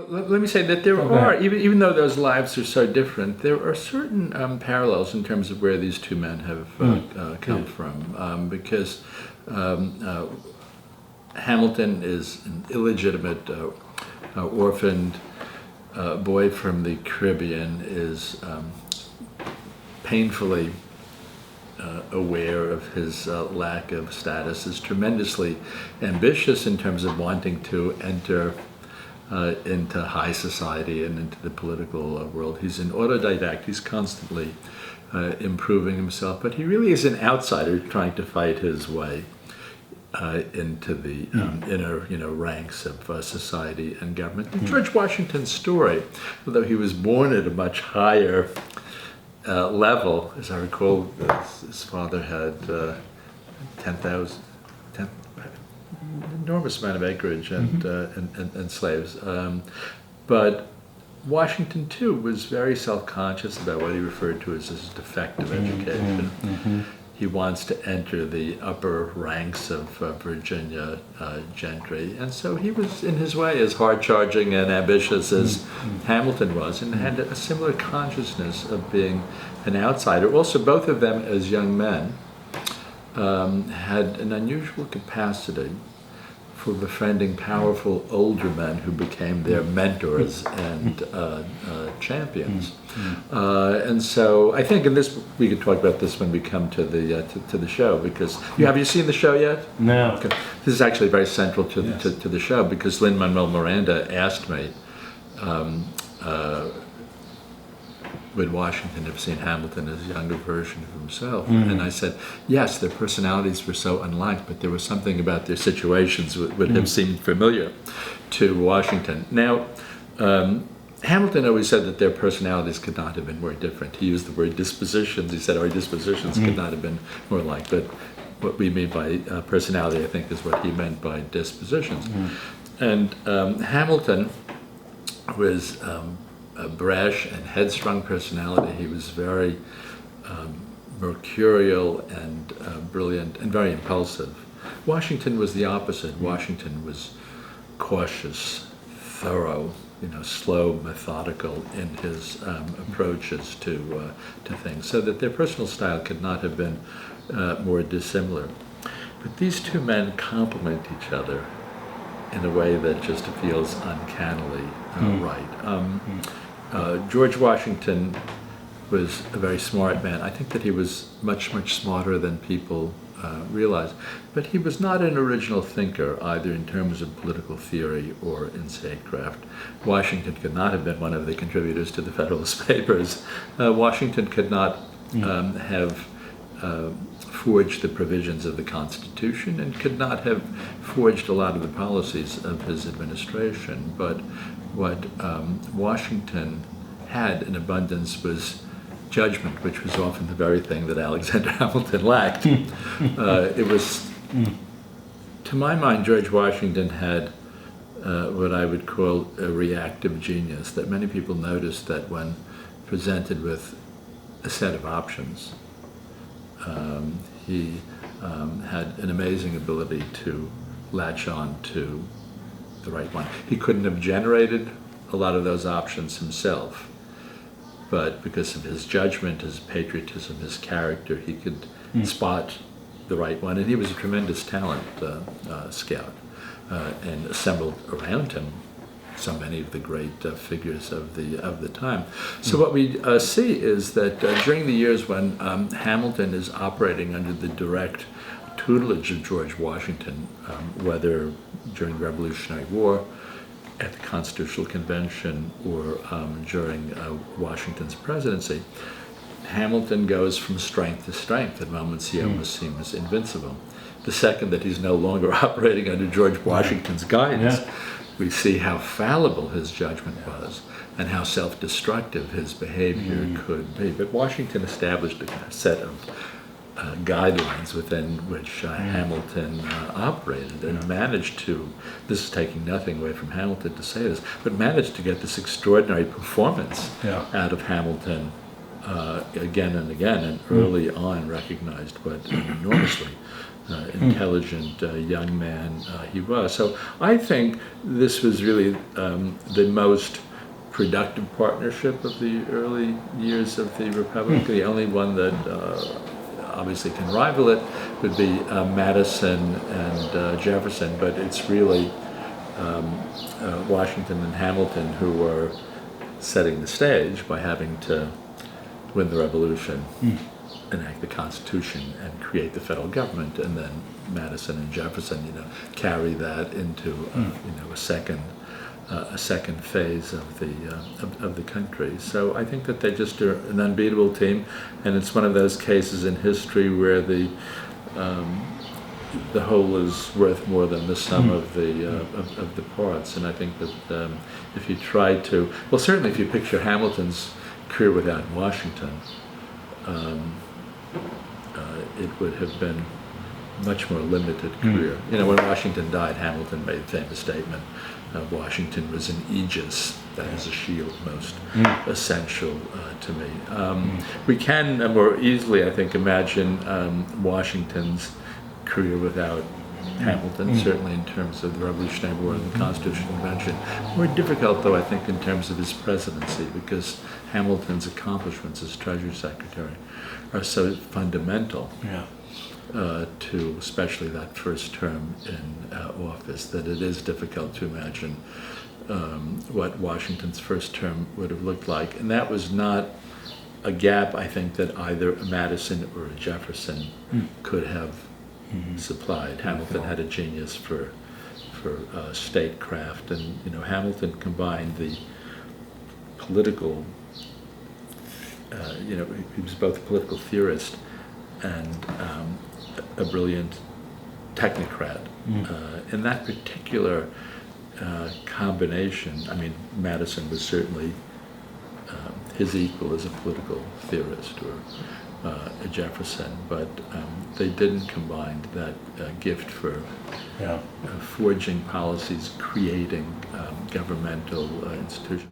let me say that there are, even though those lives are so different, there are certain parallels in terms of where these two men have come from. Because Hamilton is an illegitimate, orphaned boy from the Caribbean, is painfully aware of his lack of status, is tremendously ambitious in terms of wanting to enter into high society and into the political world. He's an autodidact. He's constantly improving himself, but he really is an outsider trying to fight his way into the inner ranks of society and government. And George Washington's story, although he was born at a much higher level, as I recall, his father had 10,000, enormous amount of acreage and slaves. But Washington too was very self-conscious about what he referred to as his defective education. He wants to enter the upper ranks of Virginia gentry, and so he was, in his way, as hard-charging and ambitious as Hamilton was, and had a similar consciousness of being an outsider. Also, both of them, as young men, had an unusual capacity for befriending powerful older men who became their mentors and champions. And so I think in this, we could talk about this when we come to the show, because have you seen the show yet? No. Okay. This is actually very central to the show, because Lin-Manuel Miranda asked me, would Washington have seen Hamilton as a younger version of himself? And I said, yes, their personalities were so unlike, but there was something about their situations would have seemed familiar to Washington. Now, Hamilton always said that their personalities could not have been more different. He used the word dispositions. He said our dispositions could not have been more alike, but what we mean by personality, I think, is what he meant by dispositions. And Hamilton was a brash and headstrong personality. He was very mercurial and brilliant and very impulsive. Washington was the opposite. Washington was cautious, thorough, slow, methodical in his approaches to things, so that their personal style could not have been more dissimilar. But these two men complement each other in a way that just feels uncannily right. George Washington was a very smart man. I think that he was much, much smarter than people realize. But he was not an original thinker, either in terms of political theory or in statecraft. Washington could not have been one of the contributors to the Federalist Papers. Washington could not have forged the provisions of the Constitution, and could not have forged a lot of the policies of his administration. But what Washington had in abundance was judgment, which was often the very thing that Alexander Hamilton lacked. It was, to my mind, George Washington had what I would call a reactive genius, that many people noticed that when presented with a set of options, he had an amazing ability to latch on to the right one. He couldn't have generated a lot of those options himself, but because of his judgment, his patriotism, his character, he could spot the right one, and he was a tremendous talent scout, and assembled around him so many of the great figures of the time. So what we see is that during the years when Hamilton is operating under the direct tutelage of George Washington, whether during the Revolutionary War, at the Constitutional Convention, or during Washington's presidency, Hamilton goes from strength to strength. At moments he almost seems invincible. The second that he's no longer operating under George Washington's guidance, we see how fallible his judgment was and how self-destructive his behavior could be. But Washington established a set of guidelines within which Hamilton operated, and managed to, this is taking nothing away from Hamilton to say this, but managed to get this extraordinary performance out of Hamilton again and again, and early on recognized what an enormously intelligent young man he was. So I think this was really the most productive partnership of the early years of the Republic. The only one that obviously can rival it would be Madison and Jefferson, but it's really Washington and Hamilton who are setting the stage by having to win the Revolution, enact the Constitution, and create the federal government, and then Madison and Jefferson, carry that into a second phase of the country. So I think that they just are an unbeatable team, and it's one of those cases in history where the whole is worth more than the sum of the parts. And I think that if you try to, well, certainly if you picture Hamilton's career without Washington, it would have been much more limited career. When Washington died, Hamilton made the famous statement, Washington was an aegis, that is a shield most essential to me. We can more easily, I think, imagine Washington's career without Hamilton, certainly in terms of the Revolutionary War and the Constitutional Convention. More difficult, though, I think, in terms of his presidency, because Hamilton's accomplishments as Treasury Secretary are so fundamental to especially that first term in office, that it is difficult to imagine what Washington's first term would have looked like. And that was not a gap, I think, that either a Madison or a Jefferson could have supplied. Hamilton had a genius for statecraft, and Hamilton combined the political, he was both a political theorist and a brilliant technocrat. In that particular combination, I mean, Madison was certainly his equal as a political theorist, or a Jefferson, but they didn't combine that gift for forging policies, creating governmental institutions.